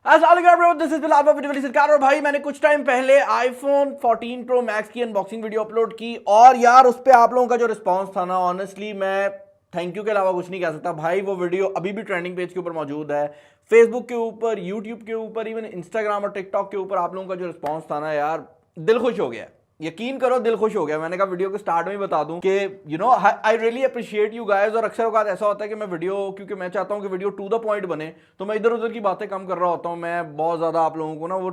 और भाई मैंने कुछ टाइम पहले आईफोन 14 प्रो मैक्स की अनबॉक्सिंग वीडियो अपलोड की और यार उस पे आप लोगों का जो रिस्पांस था ना, ऑनेस्टली मैं थैंक यू के अलावा कुछ नहीं कह सकता भाई। वो वीडियो अभी भी ट्रेंडिंग पेज के ऊपर मौजूद है, फेसबुक के ऊपर, यूट्यूब के ऊपर, इवन इंस्टाग्राम और टिकटॉक के ऊपर। आप लोगों का जो रिस्पांस था ना यार, दिल खुश हो गया। यकीन करो दिल खुश हो गया। मैंने कहा वीडियो के स्टार्ट में ही बता दूं कि I really appreciate you guys. और अक्सर औकात ऐसा होता है कि मैं वीडियो, क्योंकि मैं चाहता हूं कि वीडियो टू द पॉइंट बने, तो मैं इधर उधर की बातें कम कर रहा होता हूं। मैं बहुत ज़्यादा आप लोगों को ना वो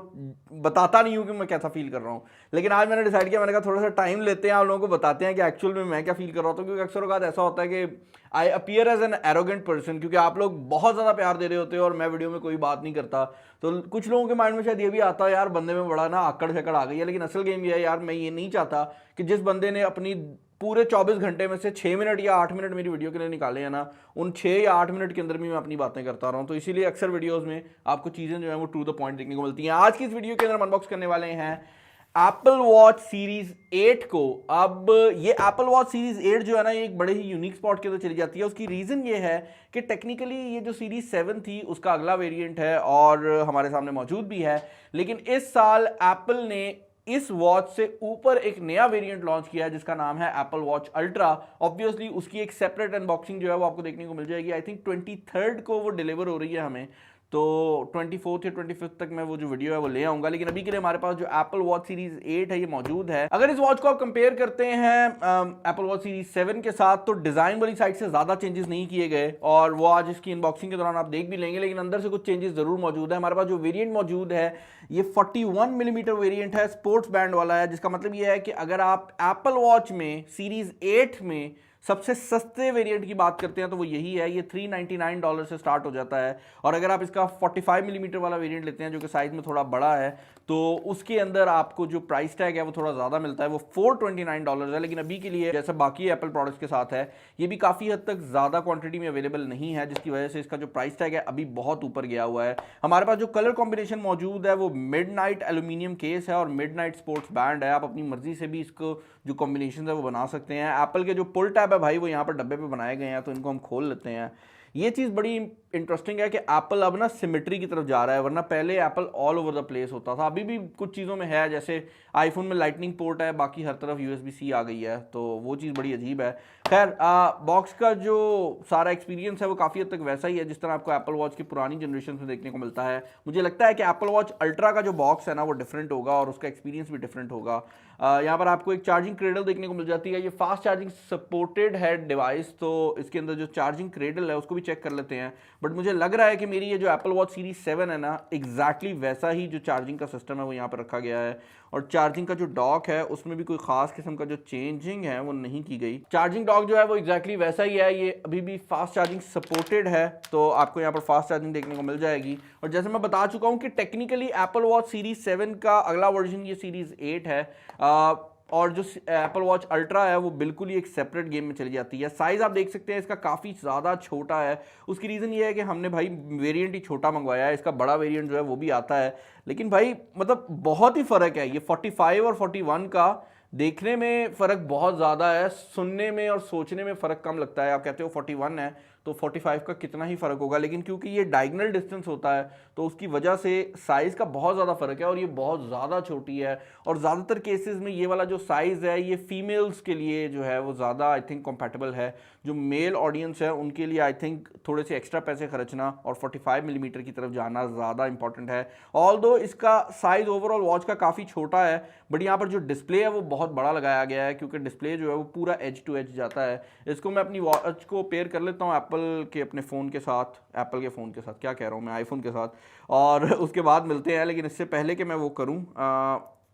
बताता नहीं हूं कि मैं कैसा फील कर रहा हूं। लेकिन आज मैंने डिसाइड किया, मैंने कहा थोड़ा सा टाइम लेते हैं, आप लोगों को बताते हैं कि एक्चुअल में मैं क्या फील कर रहा होता हूँ। क्योंकि अक्सर औकात ऐसा होता है कि I appear as an arrogant person, क्योंकि आप लोग बहुत ज़्यादा प्यार दे रहे होते हो और मैं वीडियो में कोई बात नहीं करता। तो कुछ लोगों के माइंड में शायद ये भी आता है यार बंदे में बड़ा ना आकड़ शकड़ आ गई है। लेकिन असल गेम ये है यार, मैं ये नहीं चाहता कि जिस बंदे ने अपनी पूरे 24 घंटे में से 6 मिनट या 8 मिनट मेरी वीडियो के लिए निकाले हैं ना, उन 6 या 8 मिनट के अंदर भी मैं अपनी बातें करता रहा हूँ। तो इसीलिए अक्सर वीडियोस में आपको चीज़ें जो है वो टू द पॉइंट देखने को मिलती हैं। आज की इस वीडियो के अंदर अनबॉक्स करने वाले हैं एप्पल वॉच सीरीज 8 को। अब ये एप्पल वॉच सीरीज 8 जो है ना, ये एक बड़े ही यूनिक स्पॉट के अंदर चली जाती है। उसकी रीज़न ये है कि टेक्निकली ये जो सीरीज 7 थी उसका अगला वेरिएंट है और हमारे सामने मौजूद भी है। लेकिन इस साल एप्पल ने इस वॉच से ऊपर एक नया वेरिएंट लॉन्च किया है जिसका नाम है एप्पल वॉच अल्ट्रा। ऑब्वियसली उसकी एक सेपरेट अनबॉक्सिंग जो है वो आपको देखने को मिल जाएगी। आई थिंक 23rd को वो डिलीवर हो रही है हमें, तो 24th या 25th तक मैं वो जो वीडियो है वो ले आऊंगा। लेकिन अभी के लिए हमारे पास जो एप्पल वॉच सीरीज 8 है ये मौजूद है। अगर इस वॉच को आप कंपेयर करते हैं एप्पल वॉच सीरीज 7 के साथ, तो डिजाइन वाली साइड से ज्यादा चेंजेस नहीं किए गए और वो आज इसकी अनबॉक्सिंग के दौरान आप देख भी लेंगे। लेकिन अंदर से कुछ चेंजेस जरूर मौजूद है। हमारे पास जो वेरिएंट मौजूद है ये 41 मिलीमीटर वेरिएंट है, स्पोर्ट्स बैंड वाला है, जिसका मतलब ये है कि अगर आप एप्पल वॉच में सीरीज 8 में सबसे सस्ते वेरिएंट की बात करते हैं तो वो यही है। ये $399 से स्टार्ट हो जाता है। और अगर आप इसका 45 मिलीमीटर वाला वेरिएंट लेते हैं जो कि साइज में थोड़ा बड़ा है, तो उसके अंदर आपको जो प्राइस टैग है वो थोड़ा ज़्यादा मिलता है, वो $429 है। लेकिन अभी के लिए जैसे बाकी एप्पल प्रोडक्ट्स के साथ है, ये भी काफ़ी हद तक ज़्यादा क्वांटिटी में अवेलेबल नहीं है, जिसकी वजह से इसका जो प्राइस टैग है अभी बहुत ऊपर गया हुआ है। हमारे पास जो कलर कॉम्बिनेशन मौजूद है वो मिडनाइट एल्यूमिनियम केस है और मिडनाइट स्पोर्ट्स बैंड है। आप अपनी मर्जी से भी इसको जो कॉम्बिनेशन है वो बना सकते हैं। एप्पल के जो पुल टैब है भाई वो यहाँ पर डब्बे पे बनाए गए हैं, तो इनको हम खोल लेते हैं। ये चीज़ बड़ी इंटरेस्टिंग है कि एप्पल अब ना सिमेट्री की तरफ जा रहा है, वरना पहले Apple all over the place होता था। अभी भी कुछ चीज़ों में है, जैसे आईफोन में लाइटनिंग पोर्ट है, बाकी हर तरफ USB-C आ गई है, तो वो चीज़ बड़ी अजीब है। खैर बॉक्स का जो सारा एक्सपीरियंस है वो काफ़ी हद तक वैसा ही है जिस तरह आपको एप्पल वॉच की पुरानी जनरेशन में देखने को मिलता है। मुझे लगता है कि एप्पल वॉच अल्ट्रा का जो बॉक्स है ना वो डिफरेंट होगा और उसका एक्सपीरियंस भी डिफरेंट होगा। यहाँ पर आपको एक चार्जिंग क्रेडल देखने को मिल जाती है। ये फास्ट चार्जिंग सपोर्टेड है डिवाइस, तो इसके अंदर जो चार्जिंग क्रेडल है उसको भी चेक कर लेते हैं। बट मुझे लग रहा है कि मेरी ये जो एप्पल वॉच सीरीज 7 है ना, एग्जैक्टली वैसा ही जो चार्जिंग का सिस्टम है वो यहाँ पर रखा गया है। और चार्जिंग का जो डॉक है उसमें भी कोई खास किस्म का जो चेंजिंग है वो नहीं की गई। चार्जिंग डॉक जो है वो एग्जैक्टली वैसा ही है। ये अभी भी फास्ट चार्जिंग सपोर्टेड है, तो आपको यहाँ पर फास्ट चार्जिंग देखने को मिल जाएगी। और जैसे मैं बता चुका हूँ कि टेक्निकली एप्पल वॉच सीरीज 7 का अगला वर्जन ये सीरीज 8 है। और जो एप्पल वॉच अल्ट्रा है वो बिल्कुल ही एक सेपरेट गेम में चली जाती है। साइज़ आप देख सकते हैं इसका काफ़ी ज़्यादा छोटा है। उसकी रीज़न ये है कि हमने भाई वेरिएंट ही छोटा मंगवाया है, इसका बड़ा वेरिएंट जो है वो भी आता है। लेकिन भाई मतलब बहुत ही फ़र्क है। ये 45 और 41 का देखने में फ़र्क बहुत ज़्यादा है, सुनने में और सोचने में फ़र्क कम लगता है। आप कहते हो 41 है तो 45 का कितना ही फ़र्क होगा, लेकिन क्योंकि ये डायगोनल डिस्टेंस होता है तो उसकी वजह से साइज़ का बहुत ज़्यादा फ़र्क है और ये बहुत ज़्यादा छोटी है। और ज़्यादातर केसेस में ये वाला जो साइज़ है ये फीमेल्स के लिए जो है वो ज़्यादा आई थिंक कंपैटिबल है। जो मेल ऑडियंस है उनके लिए आई थिंक थोड़े से एक्स्ट्रा पैसे खर्चना और 45 मिलीमीटर की तरफ जाना ज़्यादा इंपॉर्टेंट है। ऑल्दो इसका साइज़ ओवरऑल वॉच का काफ़ी छोटा है, बट यहाँ पर जो डिस्प्ले है वो बहुत बड़ा लगाया गया है, क्योंकि डिस्प्ले जो है वो पूरा एज टू एज जाता है। इसको मैं अपनी वॉच को पेयर कर लेता हूँ एप्पल के अपने फ़ोन के साथ, एप्पल के फ़ोन के साथ क्या कह रहा हूँ मैं, आईफोन के साथ, और उसके बाद मिलते हैं। लेकिन इससे पहले कि मैं वो करूँ,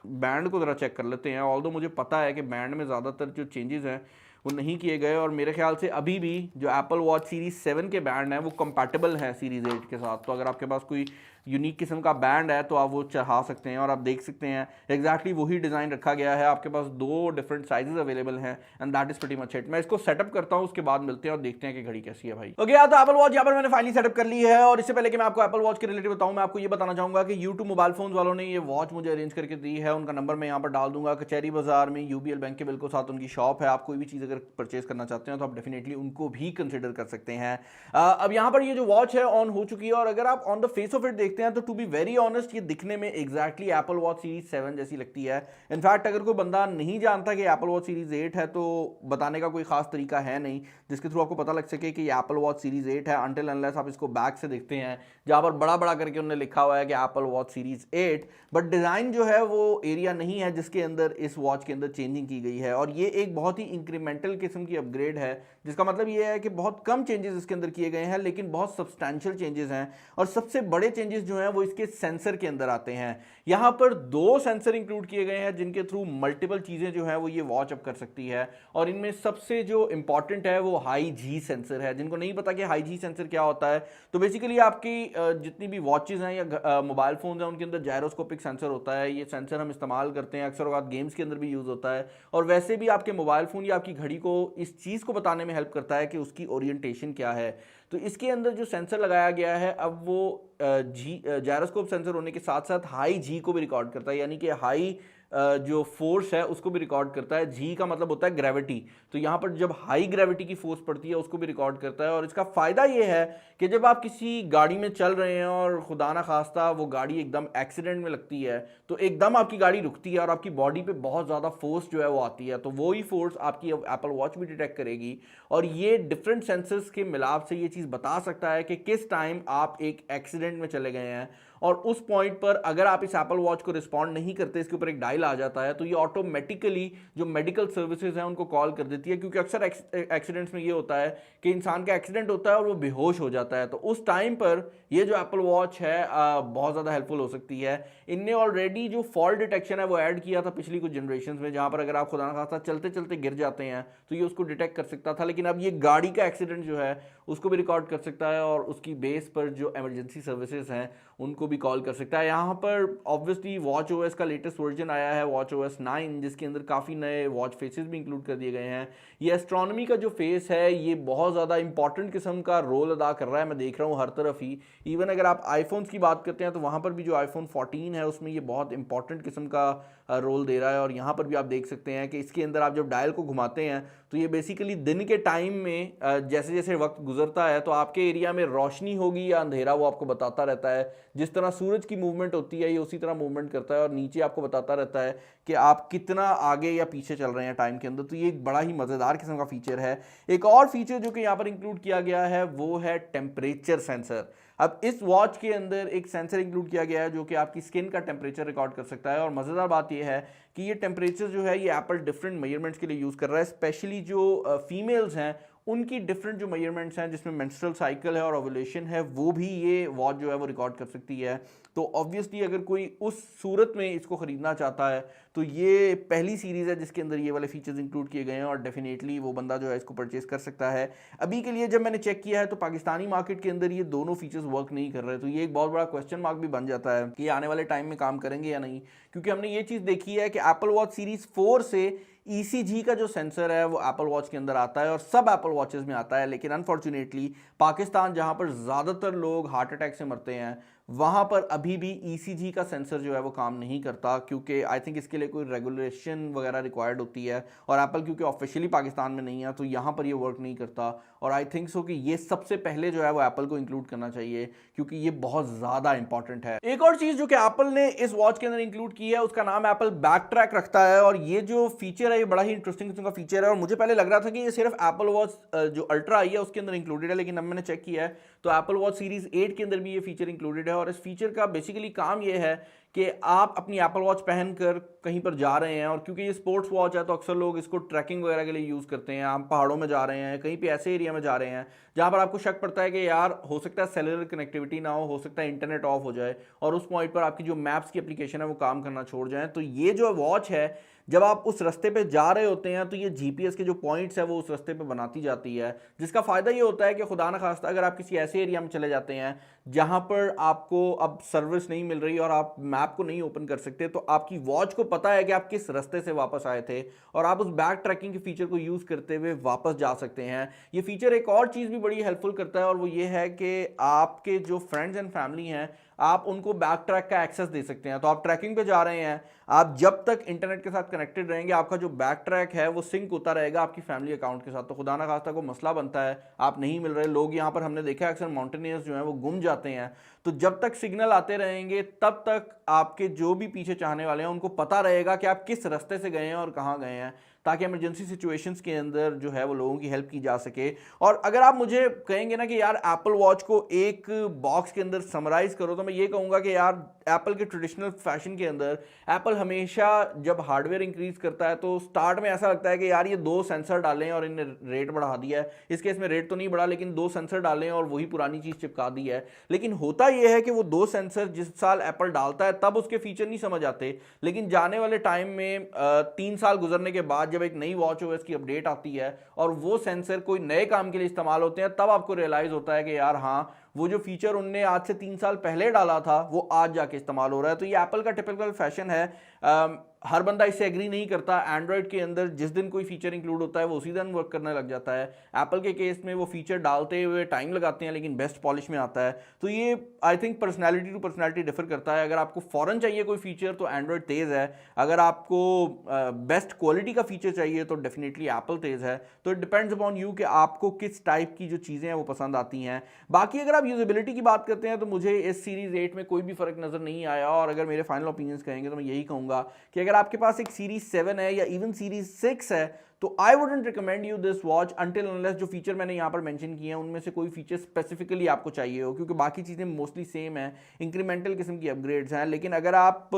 बैंड को ज़रा चेक कर लेते हैं। ऑल्दो मुझे पता है कि बैंड में ज़्यादातर जो चेंजेस हैं वो नहीं किए गए और मेरे ख्याल से अभी भी जो एप्पल वॉच सीरीज 7 के बैंड हैं वो कंपैटिबल है सीरीज 8 के साथ। तो अगर आपके पास कोई यूनिक किस्म का बैंड है तो आप वो चढ़ा सकते हैं। और आप देख सकते हैं एग्जैक्टली वही डिज़ाइन रखा गया है। आपके पास 2 डिफरेंट साइजेस अवेलेबल हैं and that is pretty much it. मैं इसको सेटअप करता हूँ, उसके बाद मिलते हैं और देखते हैं कि घड़ी कैसी है भाई। ओके यार, तो एप्पल वॉच यहाँ पर मैंने फाइनली सेटअप कर ली है। और इससे पहले कि मैं आपको एप्पल वॉच के रिलेटेड बताऊँ, मैं आपको ये बताना चाहूँगा कि यूट्यूब मोबाइल फोन वालों ने ये वॉच मुझे अरेंज करके दी है। उनका नंबर मैं यहाँ पर डाल दूंगा। कचहरी बाजार में UBL बैंक के बिल्कुल साथ उनकी शॉप है। आप कोई भी चीज़ अगर परचेज करना चाहते हैं तो आप डेफिनेटली उनको भी कंसिडर कर सकते हैं। अब यहाँ पर ये जो वॉच है ऑन हो चुकी है और अगर आप on the face of it देखते देखते हैं तो टू बी वेरी ऑनेस्ट ये दिखने में एग्जैक्टली एप्पल वॉच सीरीज 7 जैसी लगती है। इनफैक्ट अगर कोई बंदा नहीं जानता कि एप्पल वॉच सीरीज 8 है तो बताने का कोई खास तरीका है नहीं जिसके थ्रू आपको पता लग सके कि ये एप्पल वॉच सीरीज 8 है, अनटिल अनलेस आप इसको बैक से देखते हैं जहां पर बड़ा बड़ा करके उन्होंने लिखा हुआ है कि Apple watch series 8, but design जो है वो एरिया नहीं है जिसके अंदर इस वॉच के अंदर चेंजिंग की गई है। और ये एक बहुत ही इंक्रीमेंटल किस्म की अपग्रेड है जिसका मतलब ये है कि बहुत कम चेंजेस इसके अंदर किए गए हैं लेकिन बहुत सब्सटैंशियल चेंजेस हैं। और सबसे बड़े चेंजेस जो हैं वो इसके सेंसर के अंदर आते हैं। यहां पर 2 सेंसर इंक्लूड किए गए हैं जिनके थ्रू मल्टीपल चीजें जो हैं वो ये वॉच अप कर सकती है। और इनमें सबसे जो इंपॉर्टेंट है वो हाई जी सेंसर है। जिनको नहीं पता कि हाई जी सेंसर क्या होता है तो बेसिकली आपकी जितनी भी वॉचेज हैं या मोबाइल फोन हैं उनके अंदर जायरोस्कोपिक सेंसर होता है। ये सेंसर हम इस्तेमाल करते हैं, अक्सर औक़ात गेम्स के अंदर भी यूज होता है और वैसे भी आपके मोबाइल फोन या आपकी घड़ी को इस चीज को बताने में हेल्प करता है कि उसकी ओरिएंटेशन क्या है। तो इसके अंदर जो सेंसर लगाया गया है अब वो जायरोस्कोप सेंसर होने के साथ साथ हाई जी को भी रिकॉर्ड करता है, यानी कि हाई जो फोर्स है उसको भी रिकॉर्ड करता है। जी का मतलब होता है ग्रेविटी, तो यहाँ पर जब हाई ग्रेविटी की फोर्स पड़ती है उसको भी रिकॉर्ड करता है। और इसका फायदा ये है कि जब आप किसी गाड़ी में चल रहे हैं और खुदा ना खास्ता वो गाड़ी एकदम एक्सीडेंट में लगती है तो एकदम आपकी गाड़ी रुकती है और आपकी बॉडी पे बहुत ज़्यादा फोर्स जो है वो आती है, तो वो ही फोर्स आपकी एप्पल वॉच भी डिटेक्ट करेगी। और ये डिफरेंट सेंसर्स के मिलाप से ये चीज़ बता सकता है कि किस टाइम आप एक एक्सीडेंट में चले गए हैं। और उस पॉइंट पर अगर आप इस एप्पल वॉच को रिस्पॉन्ड नहीं करते, इसके ऊपर एक डायल आ जाता है तो ये ऑटोमेटिकली जो मेडिकल सर्विसेज हैं उनको कॉल कर देती है। क्योंकि अक्सर एक्सीडेंट्स में ये होता है कि इंसान का एक्सीडेंट होता है और वो बेहोश हो जाता है, तो उस टाइम पर ये जो एप्पल वॉच है बहुत ज़्यादा हेल्पफुल हो सकती है। इनने ऑलरेडी जो फॉल डिटेक्शन है वो ऐड किया था पिछली कुछ जनरेशन में, जहाँ पर अगर आप खुदा ना खास्ता चलते चलते गिर जाते हैं तो ये उसको डिटेक्ट कर सकता था, लेकिन अब ये गाड़ी का एक्सीडेंट जो है उसको भी रिकॉर्ड कर सकता है और उसकी बेस पर जो इमरजेंसी सर्विसेज हैं उनको भी कॉल कर सकता है। यहाँ पर ऑब्वियसली वॉच ओएस का लेटेस्ट वर्जन आया है, वॉच ओएस 9, जिसके अंदर काफ़ी नए वॉच फेसेस भी इंक्लूड कर दिए गए हैं। ये एस्ट्रोनॉमी का जो फेस है ये बहुत ज़्यादा इंपॉर्टेंट किस्म का रोल अदा कर रहा है, मैं देख रहा हूँ हर तरफ ही। इवन अगर आप आईफोन्स की बात करते हैं तो वहाँ पर भी जो आईफोन 14 है उसमें ये बहुत इंपॉर्टेंट किस्म का रोल दे रहा है। और यहाँ पर भी आप देख सकते हैं कि इसके अंदर आप जब डायल को घुमाते हैं तो ये बेसिकली दिन के टाइम में जैसे जैसे वक्त गुजरता है तो आपके एरिया में रोशनी होगी या अंधेरा वो आपको बताता रहता है। जिस तरह सूरज की मूवमेंट होती है ये उसी तरह मूवमेंट करता है और नीचे आपको बताता रहता है कि आप कितना आगे या पीछे चल रहे हैं टाइम के अंदर। तो ये एक बड़ा ही मज़ेदार किस्म का फीचर है। एक और फीचर जो कि यहाँ पर इंक्लूड किया गया है वो है टेम्परेचर सेंसर। अब इस वॉच के अंदर एक सेंसर इंक्लूड किया गया है जो कि आपकी स्किन का टेम्परेचर रिकॉर्ड कर सकता है। और मज़ेदार बात यह है कि ये टेम्परेचर जो है ये एप्पल डिफरेंट मेजरमेंट्स के लिए यूज़ कर रहा है, स्पेशली जो फीमेल्स हैं उनकी डिफरेंट जो मेजरमेंट्स हैं जिसमें मेंस्ट्रुअल साइकिल है और ओव्यूलेशन है वो भी ये वॉच जो है वो रिकॉर्ड कर सकती है। तो ऑब्वियसली अगर कोई उस सूरत में इसको ख़रीदना चाहता है तो ये पहली सीरीज़ है जिसके अंदर ये वाले फीचर्स इंक्लूड किए गए हैं और डेफिनेटली वो बंदा जो है इसको परचेस कर सकता है। अभी के लिए जब मैंने चेक किया है तो पाकिस्तानी मार्केट के अंदर ये दोनों फीचर्स वर्क नहीं कर रहे, तो ये एक बहुत बड़ा क्वेश्चन मार्क भी बन जाता है कि आने वाले टाइम में काम करेंगे या नहीं। क्योंकि हमने ये चीज़ देखी है कि एप्पल वॉच सीरीज़ 4 से ECG का जो सेंसर है वो एप्पल वॉच के अंदर आता है और सब एप्पल वॉचेस में आता है, लेकिन अनफॉर्चुनेटली पाकिस्तान जहां पर ज़्यादातर लोग हार्ट अटैक से मरते हैं वहां पर अभी भी ECG का सेंसर जो है वो काम नहीं करता, क्योंकि आई थिंक इसके लिए कोई रेगुलेशन वगैरह रिक्वायर्ड होती है और एप्पल क्योंकि ऑफिशियली पाकिस्तान में नहीं है तो यहाँ पर ये वर्क नहीं करता। और आई थिंक सो कि ये सबसे पहले जो है वो एप्पल को इंक्लूड करना चाहिए क्योंकि ये बहुत ज़्यादा इंपॉर्टेंट है। एक और चीज़ जो कि एप्पल ने इस वॉच के अंदर इंक्लूड की है उसका नाम एप्पल बैक ट्रैक रखता है और ये जो फीचर है ये बड़ा ही इंटरेस्टिंग किस्म का फीचर है। और मुझे पहले लग रहा था कि ये सिर्फ एप्पल वॉच जो अल्ट्रा आई है उसके अंदर इंक्लूडेड है, लेकिन अब मैंने चेक किया है तो एप्पल वॉच सीरीज 8 के अंदर भी ये फीचर इंक्लूडेड है। और इस फीचर का बेसिकली काम ये है कि आप अपनी एप्पल वॉच पहनकर कहीं पर जा रहे हैं और क्योंकि ये स्पोर्ट्स वॉच है तो अक्सर लोग इसको ट्रैकिंग वगैरह के लिए यूज़ करते हैं। आप पहाड़ों में जा रहे हैं, कहीं पे ऐसे एरिया में जा रहे हैं जहाँ पर आपको शक पड़ता है कि यार हो सकता है सेलुलर कनेक्टिविटी ना हो सकता है इंटरनेट ऑफ हो जाए और उस पॉइंट पर आपकी जो मैप्स की एप्लीकेशन है वो काम करना छोड़ जाए। तो ये जो वॉच है जब आप उस रास्ते पे जा रहे होते हैं तो ये जीपीएस के जो पॉइंट्स है वो उस रास्ते पे बनाती जाती है, जिसका फ़ायदा ये होता है कि खुदा न खास्ता अगर आप किसी ऐसे एरिया में चले जाते हैं जहाँ पर आपको अब सर्विस नहीं मिल रही और आप मैप को नहीं ओपन कर सकते तो आपकी वॉच को पता है कि आप किस रास्ते से वापस आए थे और आप उस बैक ट्रैकिंग के फीचर को यूज़ करते हुए वापस जा सकते हैं। ये फीचर एक और चीज़ भी बड़ी हेल्पफुल करता है और वो ये है कि आपके जो फ्रेंड्स एंड फैमिली हैं आप उनको बैक ट्रैक का एक्सेस दे सकते हैं। तो आप ट्रैकिंग पे जा रहे हैं, आप जब तक इंटरनेट के साथ कनेक्टेड रहेंगे आपका जो बैक ट्रैक है वो सिंक होता रहेगा आपकी फैमिली अकाउंट के साथ। तो खुदा ना खास्ता को मसला बनता है, आप नहीं मिल रहे, लोग यहाँ पर हमने देखा है अक्सर माउंटेनियर्स जो हैं वो गुम जाते हैं। तो जब तक सिग्नल आते रहेंगे तब तक आपके जो भी पीछे चाहने वाले हैं उनको पता रहेगा कि आप किस रास्ते से गए हैं और कहाँ गए हैं, ताकि इमरजेंसी सिचुएशंस के अंदर जो है वो लोगों की हेल्प की जा सके। और अगर आप मुझे कहेंगे ना कि यार एप्पल वॉच को एक बॉक्स के अंदर समराइज करो, तो मैं ये कहूँगा कि यार एप्पल के ट्रेडिशनल फैशन के अंदर एप्पल हमेशा जब हार्डवेयर इंक्रीज करता है तो स्टार्ट में ऐसा लगता है कि यार ये 2 सेंसर डालें और इन्हें रेट बढ़ा दिया है। इस केस में रेट तो नहीं बढ़ा, लेकिन 2 सेंसर डालें और वही पुरानी चीज़ चिपका दी है। लेकिन होता यह है कि वो 2 सेंसर जिस साल एप्पल डालता है तब उसके फीचर नहीं समझ आते, लेकिन जाने वाले टाइम में 3 साल गुजरने के बाद जब एक नई वॉच ओएस की अपडेट आती है और वो सेंसर कोई नए काम के लिए इस्तेमाल होते हैं, तब आपको रियलाइज होता है कि यार हाँ, वो जो फीचर उनने आज से 3 साल पहले डाला था वो आज जाके इस्तेमाल हो रहा है। तो ये एप्पल का टिपिकल फैशन है। हर बंदा इससे एग्री नहीं करता। एंड्रॉयड के अंदर जिस दिन कोई फीचर इंक्लूड होता है वो उसी दिन वर्क करने लग जाता है। एप्पल के केस में वो फीचर डालते हुए टाइम लगाते हैं लेकिन बेस्ट पॉलिश में आता है। तो ये I think personality to personality differ करता है। अगर आपको फॉरन चाहिए कोई फीचर तो एंड्रॉयड तेज़ है, अगर आपको बेस्ट क्वालिटी का फीचर चाहिए तो डेफिनेटली एप्पल तेज़ है। तो इट डिपेंड्स अपॉन यू कि आपको किस टाइप की जो चीज़ें हैं वो पसंद आती हैं। बाकी अगर आप यूजेबिलिटी की बात करते हैं तो मुझे इस सीरीज 8 में कोई भी फर्क नज़र नहीं आया। और अगर मेरे फाइनल ओपिनियंस कहेंगे तो मैं यही कहूँगा कि अगर आपके पास एक सीरीज 7 है या इवन सीरीज 6 है तो I wouldn't recommend you this watch until unless जो फीचर मैंने यहाँ पर मेंशन किए हैं उनमें से कोई फीचर स्पेसिफिकली आपको चाहिए हो, क्योंकि बाकी चीज़ें मोस्टली सेम है, इंक्रीमेंटल किस्म की अपग्रेड्स हैं। लेकिन अगर आप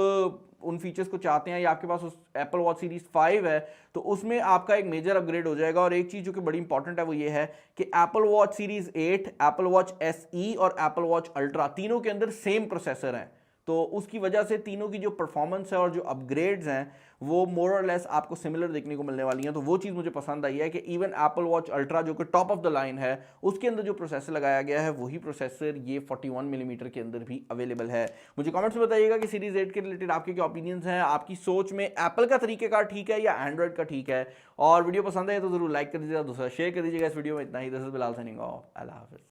उन फीचर्स को चाहते हैं या आपके पास उस एप्पल वॉच सीरीज 5 है तो उसमें आपका एक मेजर अपग्रेड हो जाएगा। और एक चीज़ जो कि बड़ी इंपॉर्टेंट है वो ये है कि Apple watch series 8, Apple watch SE और एप्पल वॉच अल्ट्रा तीनों के अंदर सेम प्रोसेसर हैं। तो उसकी वजह से तीनों की जो परफॉर्मेंस है और जो अपग्रेड्स हैं वो मोर और लेस आपको सिमिलर देखने को मिलने वाली हैं। तो वो चीज़ मुझे पसंद आई है कि इवन एप्पल वॉच अल्ट्रा जो कि टॉप ऑफ द लाइन है उसके अंदर जो प्रोसेसर लगाया गया है वही प्रोसेसर ये 41 मिलीमीटर के अंदर भी अवेलेबल है। मुझे कमेंट्स में बताइएगा कि सीरीज 8 के रिलेटेड आपके क्या ओपिनियंस हैं, आपकी सोच में एप्पल का तरीकेकार ठीक है या एंड्रॉइड का ठीक है। और वीडियो पसंद है तो जरूर लाइक कर दीजिएगा, दूसरा शेयर कर दीजिएगा। इस वीडियो में इतना ही। This is Bilal signing off. अल्लाह हाफिज़।